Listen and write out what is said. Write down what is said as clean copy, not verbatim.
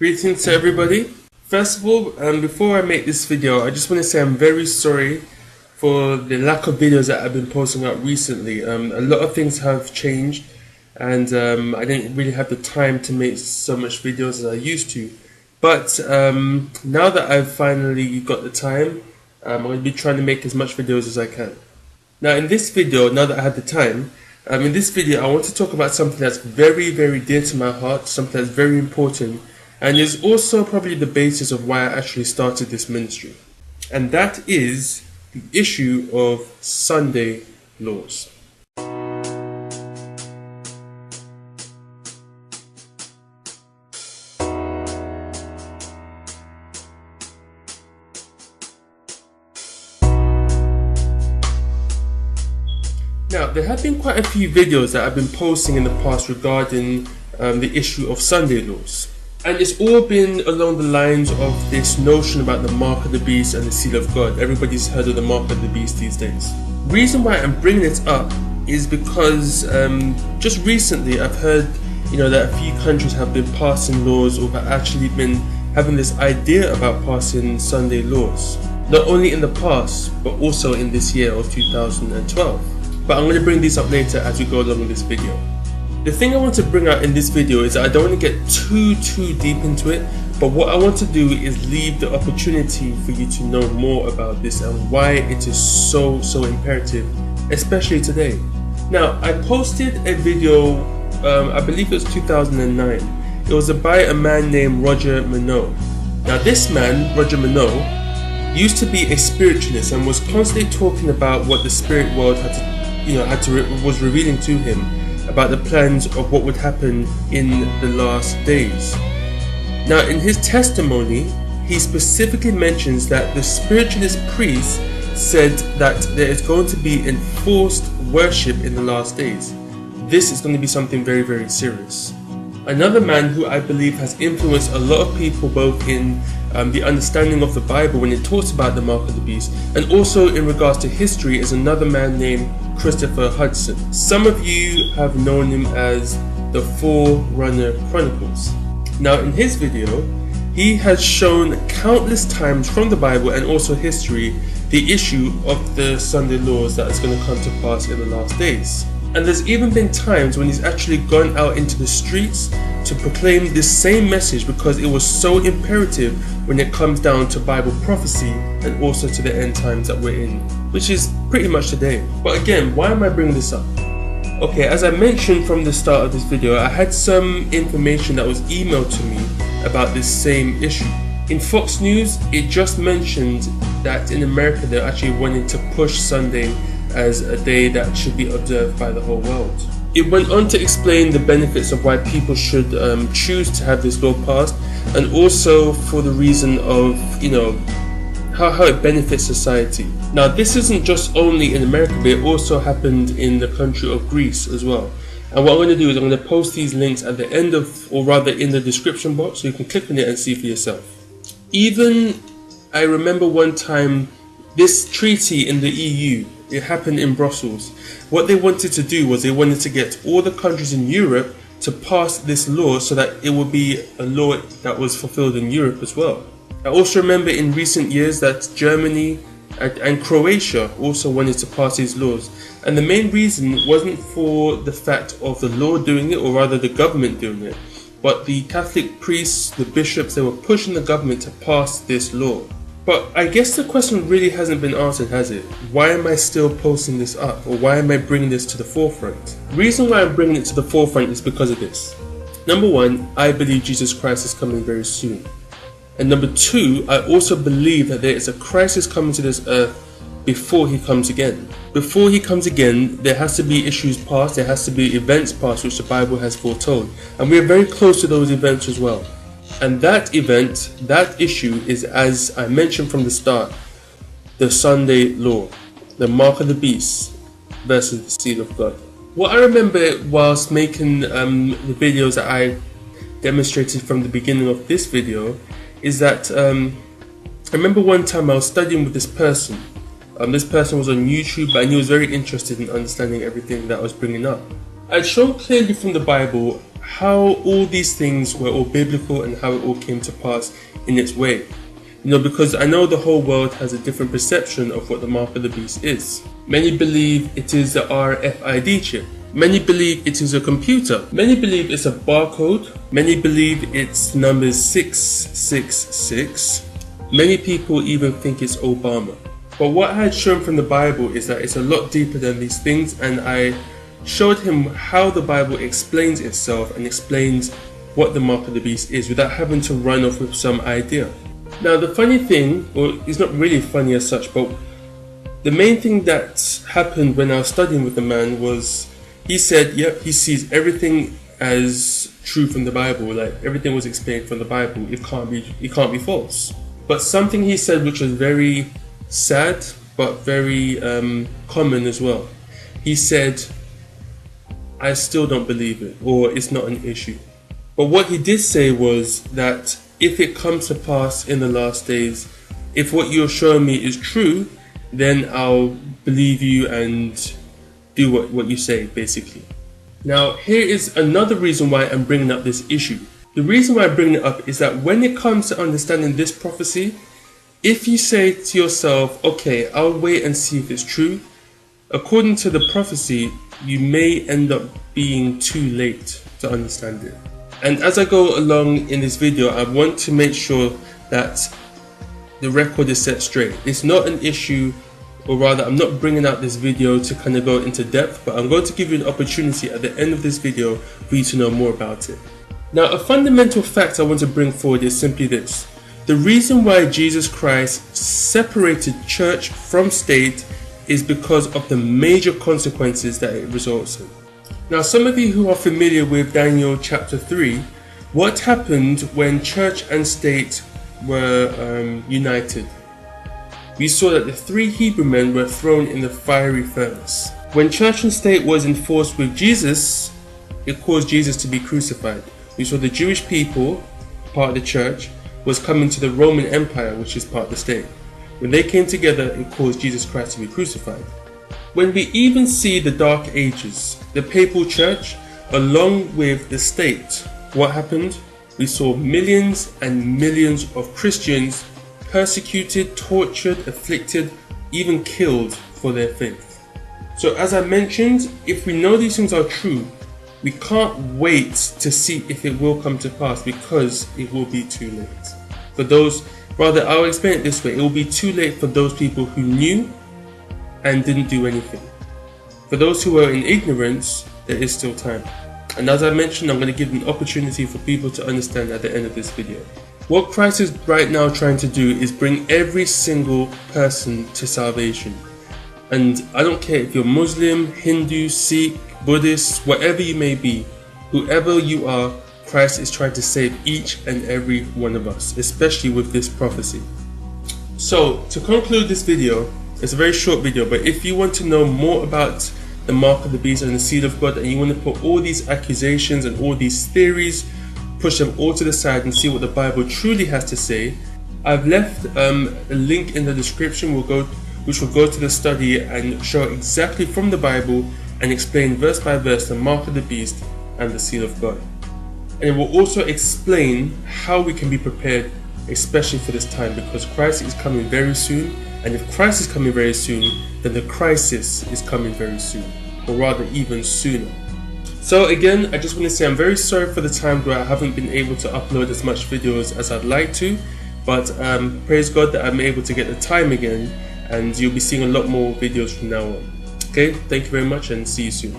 Greetings to everybody. First of all, before I make this video, I just want to say I'm very sorry for the lack of videos that I've been posting out recently. A lot of things have changed and I didn't really have the time to make so much videos as I used to. But now that I've finally got the time, I'm going to be trying to make as much videos as I can. Now in this video, now that I have the time, in this video I want to talk about something that's very, very dear to my heart, something that's very important, and is also probably the basis of why I actually started this ministry. And that is the issue of Sunday laws. Now, there have been quite a few videos that I've been posting in the past regarding the issue of Sunday laws. And it's all been along the lines of this notion about the mark of the beast and the seal of God. Everybody's heard of the mark of the beast these days. Reason why I'm bringing it up is because just recently I've heard that a few countries have been passing laws or have actually been having this idea about passing Sunday laws. Not only in the past, but also in this year of 2012. But I'm going to bring these up later as we go along in this video. The thing I want to bring out in this video is that I don't want to get too deep into it, but what I want to do is leave the opportunity for you to know more about this and why it is so imperative, especially today. Now, I posted a video, I believe it was 2009. It was by a man named Roger Minot. Now this man, Roger Minot, used to be a spiritualist and was constantly talking about what the spirit world was revealing to him about the plans of what would happen in the last days. Now, in his testimony, he specifically mentions that the spiritualist priest said that there is going to be enforced worship in the last days. This is going to be something very, very serious. Another man who I believe has influenced a lot of people both in the understanding of the Bible when it talks about the mark of the beast and also in regards to history is another man named Christopher Hudson. Some of you have known him as the Forerunner Chronicles. Now in his video, he has shown countless times from the Bible and also history the issue of the Sunday laws that is going to come to pass in the last days. And there's even been times when he's actually gone out into the streets to proclaim this same message because it was so imperative when it comes down to Bible prophecy and also to the end times that we're in, which is pretty much today. But again, why am I bringing this up? Okay, as I mentioned from the start of this video, I had some information that was emailed to me about this same issue. In Fox News, it just mentioned that in America they're actually wanting to push Sunday as a day that should be observed by the whole world. It went on to explain the benefits of why people should choose to have this law passed, and also for the reason of how it benefits society. Now this isn't just only in America, but it also happened in the country of Greece as well. And what I'm going to do is I'm going to post these links at the end of, or rather in the description box, so you can click on it and see for yourself. Even I remember one time this treaty in the EU, it happened in Brussels. What they wanted to do was they wanted to get all the countries in Europe to pass this law so that it would be a law that was fulfilled in Europe as well. I also remember in recent years that Germany and Croatia also wanted to pass these laws. And the main reason wasn't for the fact of the law doing it, or rather the government doing it, but the Catholic priests, the bishops, they were pushing the government to pass this law. But I guess the question really hasn't been answered, has it? Why am I still posting this up, or why am I bringing this to the forefront? The reason why I'm bringing it to the forefront is because of this. Number one, I believe Jesus Christ is coming very soon. And number two, I also believe that there is a crisis coming to this earth before he comes again. Before he comes again, there has to be issues passed, there has to be events passed which the Bible has foretold. And we are very close to those events as well. And that event, that issue is, as I mentioned from the start, the Sunday law, the mark of the beast versus the seal of God. What I remember whilst making the videos that I demonstrated from the beginning of this video is that I remember one time I was studying with this person. This person was on YouTube and he was very interested in understanding everything that I was bringing up. I'd shown clearly from the Bible how all these things were all biblical and how it all came to pass in its way. Because I know the whole world has a different perception of what the mark of the beast is. Many believe it is the RFID chip. Many believe it is a computer. Many believe it's a barcode. Many believe it's numbers 666. Many people even think it's Obama. But what I had shown from the Bible is that it's a lot deeper than these things, and I showed him how the Bible explains itself and explains what the mark of the beast is without having to run off with some idea. Now the funny thing, or it's not really funny as such, but the main thing that happened when I was studying with the man was he said, yep, he sees everything as true from the Bible, like everything was explained from the Bible. It can't be false. But something he said which was very sad but very common as well. He said, I still don't believe it, or it's not an issue. But what he did say was that if it comes to pass in the last days, if what you're showing me is true, then I'll believe you and do what you say, basically. Now, here is another reason why I'm bringing up this issue. The reason why I'm bringing it up is that when it comes to understanding this prophecy, if you say to yourself, okay, I'll wait and see if it's true, according to the prophecy, you may end up being too late to understand it. And as I go along in this video, I want to make sure that the record is set straight. It's not an issue, or rather I'm not bringing out this video to kind of go into depth, but I'm going to give you an opportunity at the end of this video for you to know more about it. Now, a fundamental fact I want to bring forward is simply this. The reason why Jesus Christ separated church from state is because of the major consequences that it results in. Now, some of you who are familiar with Daniel chapter 3, what happened when church and state were united? We saw that the 3 Hebrew men were thrown in the fiery furnace. When church and state was enforced with Jesus, it caused Jesus to be crucified. We saw the Jewish people, part of the church, was coming to the Roman Empire, which is part of the state. When they came together, it caused Jesus Christ to be crucified. When we even see the Dark Ages, the papal church, along with the state, what happened? We saw millions and millions of Christians persecuted, tortured, afflicted, even killed for their faith. So as I mentioned, if we know these things are true, we can't wait to see if it will come to pass, because it will be too late. For those, rather, I'll explain it this way, it will be too late for those people who knew and didn't do anything. For those who were in ignorance, there is still time. And as I mentioned, I'm going to give an opportunity for people to understand at the end of this video. What Christ is right now trying to do is bring every single person to salvation. And I don't care if you're Muslim, Hindu, Sikh, Buddhist, whatever you may be, whoever you are, Christ is trying to save each and every one of us, especially with this prophecy. So, to conclude this video, it's a very short video, but if you want to know more about the mark of the beast and the seed of God, and you want to put all these accusations and all these theories, push them all to the side and see what the Bible truly has to say, I've left a link in the description which will go to the study and show exactly from the Bible and explain verse by verse the mark of the beast and the seal of God. And it will also explain how we can be prepared, especially for this time, because Christ is coming very soon. And if Christ is coming very soon, then the crisis is coming very soon, or rather even sooner. So again, I just want to say I'm very sorry for the time where I haven't been able to upload as much videos as I'd like to, but praise God that I'm able to get the time again, and you'll be seeing a lot more videos from now on. Okay, thank you very much and see you soon.